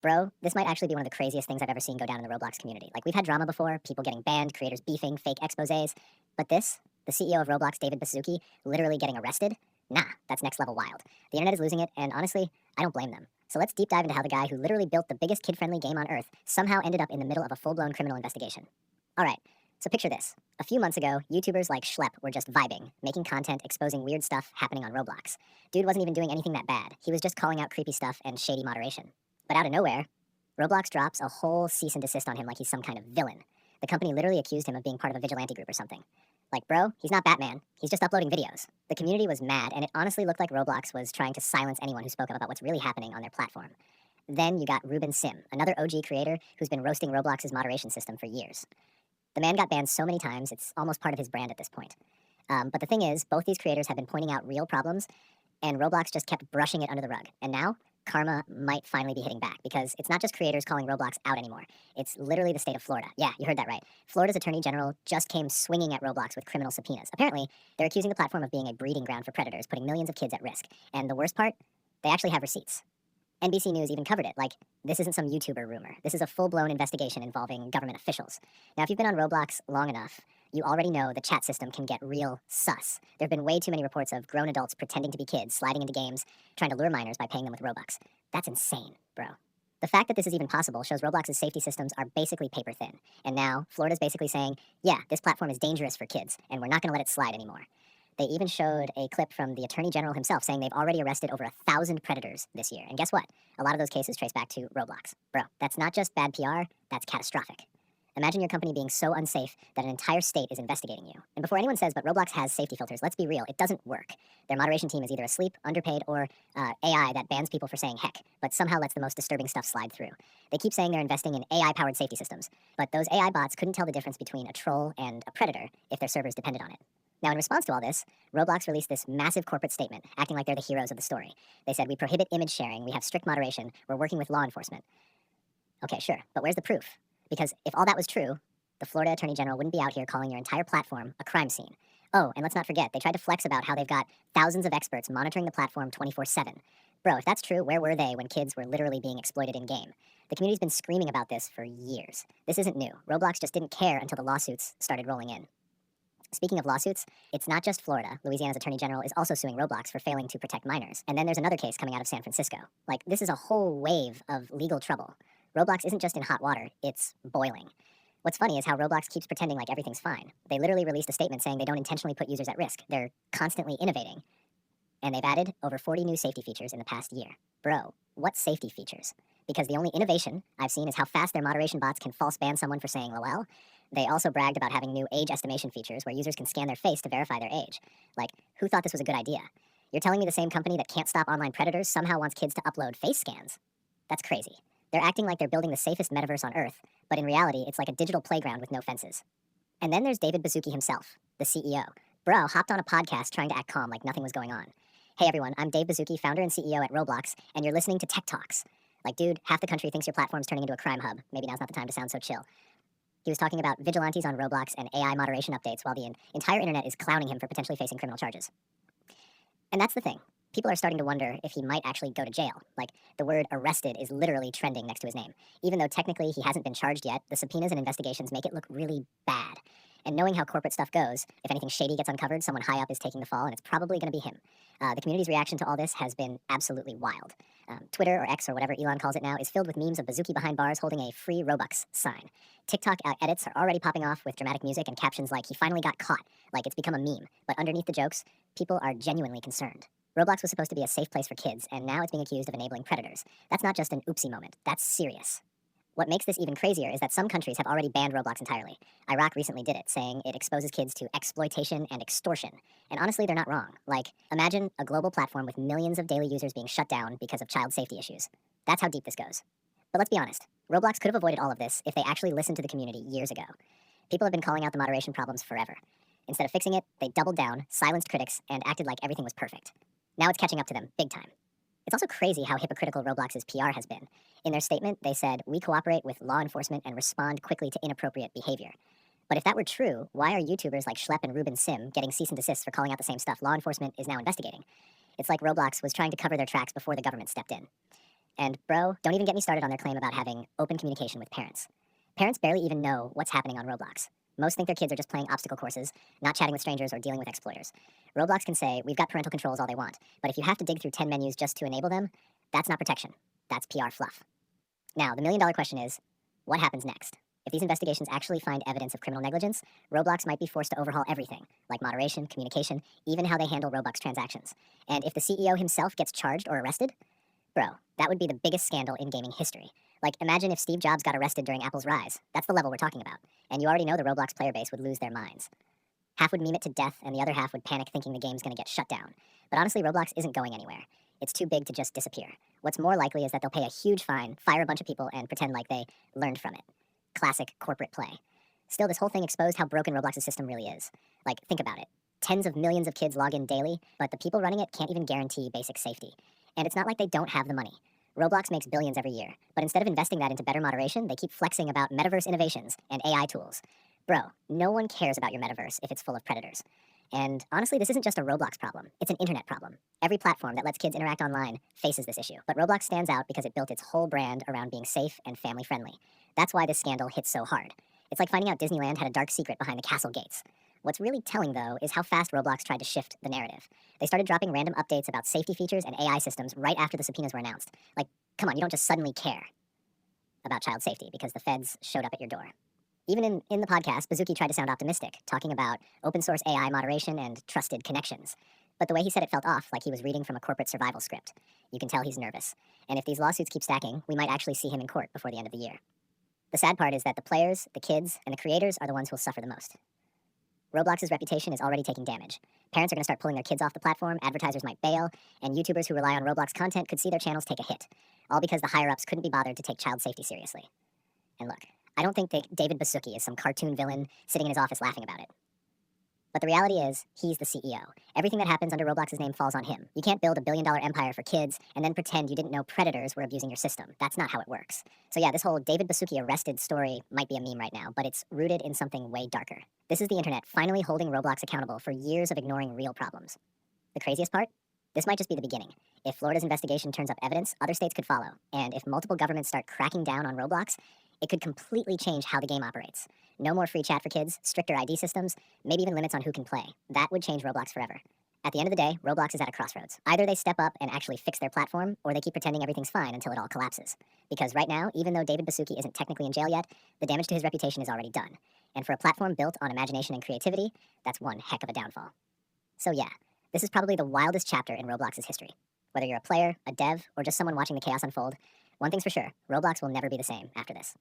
Bro, this might actually be one of the craziest things I've ever seen go down in the Roblox community. Like, we've had drama before, people getting banned, creators beefing, fake exposés. But this, the CEO of Roblox, David Baszucki, literally getting arrested? Nah, that's next level wild. The internet is losing it, and honestly, I don't blame them. So let's deep dive into how the guy who literally built the biggest kid-friendly game on Earth somehow ended up in the middle of a full-blown criminal investigation. Alright, so picture this. A few months ago, YouTubers like Schlep were just vibing, making content exposing weird stuff happening on Roblox. Dude wasn't even doing anything that bad. He was just calling out creepy stuff and shady moderation. But out of nowhere, Roblox drops a whole cease and desist on him like he's some kind of villain. The company literally accused him of being part of a vigilante group or something. Like, bro, he's not Batman. He's just uploading videos. The community was mad, and it honestly looked like Roblox was trying to silence anyone who spoke up about what's really happening on their platform. Then you got Ruben Sim, another OG creator who's been roasting Roblox's moderation system for years. The man got banned so many times, it's almost part of his brand at this point. But the thing is, both these creators have been pointing out real problems, and Roblox just kept brushing it under the rug. And now, karma might finally be hitting back, because it's not just creators calling Roblox out anymore. It's literally the state of Florida. Yeah, you heard that right. Florida's attorney general just came swinging at Roblox with criminal subpoenas. Apparently, they're accusing the platform of being a breeding ground for predators, putting millions of kids at risk. And the worst part, they actually have receipts. NBC News even covered it, like, this isn't some YouTuber rumor. This is a full-blown investigation involving government officials. Now, if you've been on Roblox long enough, you already know the chat system can get real sus. There have been way too many reports of grown adults pretending to be kids, sliding into games, trying to lure minors by paying them with Robux. That's insane, bro. The fact that this is even possible shows Roblox's safety systems are basically paper thin. And now, Florida's basically saying, yeah, this platform is dangerous for kids, and we're not gonna let it slide anymore. They even showed a clip from the Attorney General himself saying they've already arrested over 1,000 predators this year. And guess what? A lot of those cases trace back to Roblox. Bro, that's not just bad PR, that's catastrophic. Imagine your company being so unsafe that an entire state is investigating you. And before anyone says, but Roblox has safety filters, let's be real, it doesn't work. Their moderation team is either asleep, underpaid, or AI that bans people for saying heck, but somehow lets the most disturbing stuff slide through. They keep saying they're investing in AI-powered safety systems, but those AI bots couldn't tell the difference between a troll and a predator if their servers depended on it. Now, in response to all this, Roblox released this massive corporate statement, acting like they're the heroes of the story. They said, we prohibit image sharing, we have strict moderation, we're working with law enforcement. Okay, sure, but where's the proof? Because if all that was true, the Florida Attorney General wouldn't be out here calling your entire platform a crime scene. Oh, and let's not forget, they tried to flex about how they've got thousands of experts monitoring the platform 24/7. Bro, if that's true, where were they when kids were literally being exploited in-game? The community's been screaming about this for years. This isn't new. Roblox just didn't care until the lawsuits started rolling in. Speaking of lawsuits, it's not just Florida. Louisiana's Attorney General is also suing Roblox for failing to protect minors. And then there's another case coming out of San Francisco. Like, this is a whole wave of legal trouble. Roblox isn't just in hot water, it's boiling. What's funny is how Roblox keeps pretending like everything's fine. They literally released a statement saying they don't intentionally put users at risk. They're constantly innovating. And they've added over 40 new safety features in the past year. Bro, what safety features? Because the only innovation I've seen is how fast their moderation bots can false ban someone for saying LOL. They also bragged about having new age estimation features where users can scan their face to verify their age. Like, who thought this was a good idea? You're telling me the same company that can't stop online predators somehow wants kids to upload face scans? That's crazy. They're acting like they're building the safest metaverse on Earth, but in reality, it's like a digital playground with no fences. And then there's David Baszucki himself, the CEO. Bro hopped on a podcast trying to act calm like nothing was going on. Hey everyone, I'm Dave Baszucki, founder and CEO at Roblox, and you're listening to Tech Talks. Like, dude, half the country thinks your platform's turning into a crime hub. Maybe now's not the time to sound so chill. He was talking about vigilantes on Roblox and AI moderation updates while the entire internet is clowning him for potentially facing criminal charges. And that's the thing. People are starting to wonder if he might actually go to jail. Like, the word arrested is literally trending next to his name. Even though technically he hasn't been charged yet, the subpoenas and investigations make it look really bad. And knowing how corporate stuff goes, if anything shady gets uncovered, someone high up is taking the fall, and it's probably going to be him. The community's reaction to all this has been absolutely wild. Twitter, or X, or whatever Elon calls it now, is filled with memes of Baszucki behind bars holding a free Robux sign. TikTok edits are already popping off with dramatic music and captions like, he finally got caught, like it's become a meme. But underneath the jokes, people are genuinely concerned. Roblox was supposed to be a safe place for kids, and now it's being accused of enabling predators. That's not just an oopsie moment, that's serious. What makes this even crazier is that some countries have already banned Roblox entirely. Iraq recently did it, saying it exposes kids to exploitation and extortion. And honestly, they're not wrong. Like, imagine a global platform with millions of daily users being shut down because of child safety issues. That's how deep this goes. But let's be honest, Roblox could have avoided all of this if they actually listened to the community years ago. People have been calling out the moderation problems forever. Instead of fixing it, they doubled down, silenced critics, and acted like everything was perfect. Now it's catching up to them, big time. It's also crazy how hypocritical Roblox's PR has been. In their statement, they said, we cooperate with law enforcement and respond quickly to inappropriate behavior. But if that were true, why are YouTubers like Schlep and Ruben Sim getting cease and desists for calling out the same stuff law enforcement is now investigating? It's like Roblox was trying to cover their tracks before the government stepped in. And bro, don't even get me started on their claim about having open communication with parents. Parents barely even know what's happening on Roblox. Most think their kids are just playing obstacle courses, not chatting with strangers or dealing with exploiters. Roblox can say, we've got parental controls all they want, but if you have to dig through 10 menus just to enable them, that's not protection. That's PR fluff. Now, the million-dollar question is, what happens next? If these investigations actually find evidence of criminal negligence, Roblox might be forced to overhaul everything, like moderation, communication, even how they handle Robux transactions. And if the CEO himself gets charged or arrested, bro, that would be the biggest scandal in gaming history. Like, imagine if Steve Jobs got arrested during Apple's rise. That's the level we're talking about. And you already know the Roblox player base would lose their minds. Half would meme it to death, and the other half would panic thinking the game's gonna get shut down. But honestly, Roblox isn't going anywhere. It's too big to just disappear. What's more likely is that they'll pay a huge fine, fire a bunch of people, and pretend like they learned from it. Classic corporate play. Still, this whole thing exposed how broken Roblox's system really is. Like, think about it. Tens of millions of kids log in daily, but the people running it can't even guarantee basic safety. And it's not like they don't have the money. Roblox makes billions every year, but instead of investing that into better moderation, they keep flexing about metaverse innovations and AI tools. Bro, no one cares about your metaverse if it's full of predators. And honestly, this isn't just a Roblox problem, it's an internet problem. Every platform that lets kids interact online faces this issue, but Roblox stands out because it built its whole brand around being safe and family friendly. That's why this scandal hits so hard. It's like finding out Disneyland had a dark secret behind the castle gates. What's really telling, though, is how fast Roblox tried to shift the narrative. They started dropping random updates about safety features and AI systems right after the subpoenas were announced. Like, come on, you don't just suddenly care about child safety because the feds showed up at your door. Even in the podcast, Bazooki tried to sound optimistic, talking about open source AI moderation and trusted connections. But the way he said it felt off, like he was reading from a corporate survival script. You can tell he's nervous. And if these lawsuits keep stacking, we might actually see him in court before the end of the year. The sad part is that the players, the kids, and the creators are the ones who will suffer the most. Roblox's reputation is already taking damage. Parents are going to start pulling their kids off the platform, advertisers might bail, and YouTubers who rely on Roblox content could see their channels take a hit. All because the higher-ups couldn't be bothered to take child safety seriously. And look, I don't think that David Baszucki is some cartoon villain sitting in his office laughing about it. But the reality is, he's the CEO. Everything that happens under Roblox's name falls on him. You can't build a billion-dollar empire for kids and then pretend you didn't know predators were abusing your system. That's not how it works. So yeah, this whole David Baszucki arrested story might be a meme right now, but it's rooted in something way darker. This is the internet finally holding Roblox accountable for years of ignoring real problems. The craziest part? This might just be the beginning. If Florida's investigation turns up evidence, other states could follow. And if multiple governments start cracking down on Roblox, it could completely change how the game operates. No more free chat for kids, stricter ID systems, maybe even limits on who can play. That would change Roblox forever. At the end of the day, Roblox is at a crossroads. Either they step up and actually fix their platform, or they keep pretending everything's fine until it all collapses. Because right now, even though David Baszucki isn't technically in jail yet, the damage to his reputation is already done. And for a platform built on imagination and creativity, that's one heck of a downfall. So yeah, this is probably the wildest chapter in Roblox's history. Whether you're a player, a dev, or just someone watching the chaos unfold, one thing's for sure, Roblox will never be the same after this.